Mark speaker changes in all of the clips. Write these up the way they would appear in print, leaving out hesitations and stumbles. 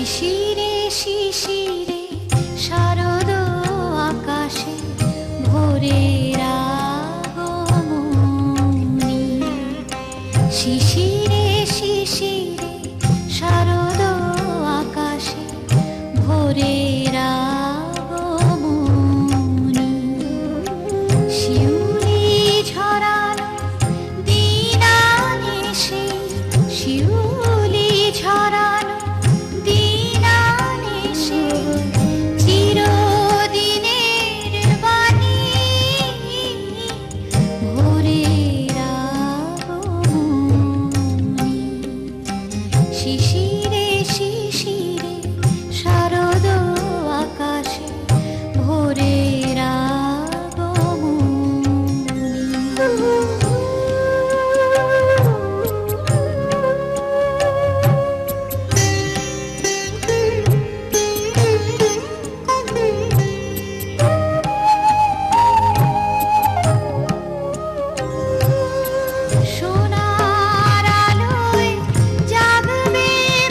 Speaker 1: শিশিরে শিশিরে শারদ আকাশে ভোরের আগমনী। শিশিরে শিশিরে শারদ আকাশে ভোরের আগমনী। শিউলি ঝরানো দিন আনিসে, শিউলি ঝরানো দিন আনিসে, চিরদিনের বাণী ভোরের আগমনী। শিশিরে শিশিরে শারদ আকাশে ভোরের সোনার আলোয় জাগবে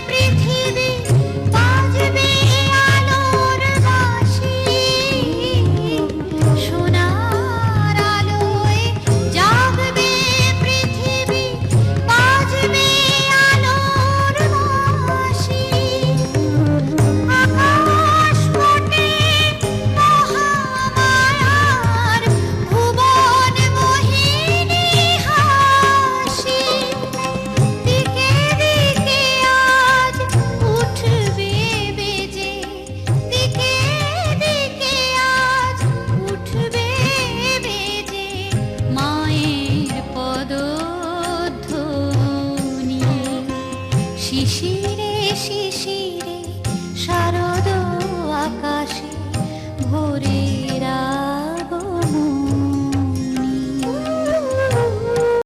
Speaker 1: পৃথিবী, বাজবে আলোর বাঁশি। সোনার আলোয় জাগবে পৃথিবী, বাজবে আলোর বাঁশি। আকাশ পটে মহামায়ার ভুবন মোহিনী হাসি। দিকে দিকে আজ উঠবে বেজে, দিকে দিকে আজ উঠবে বেজে মায়ের পদধ্বনি। শিশিরে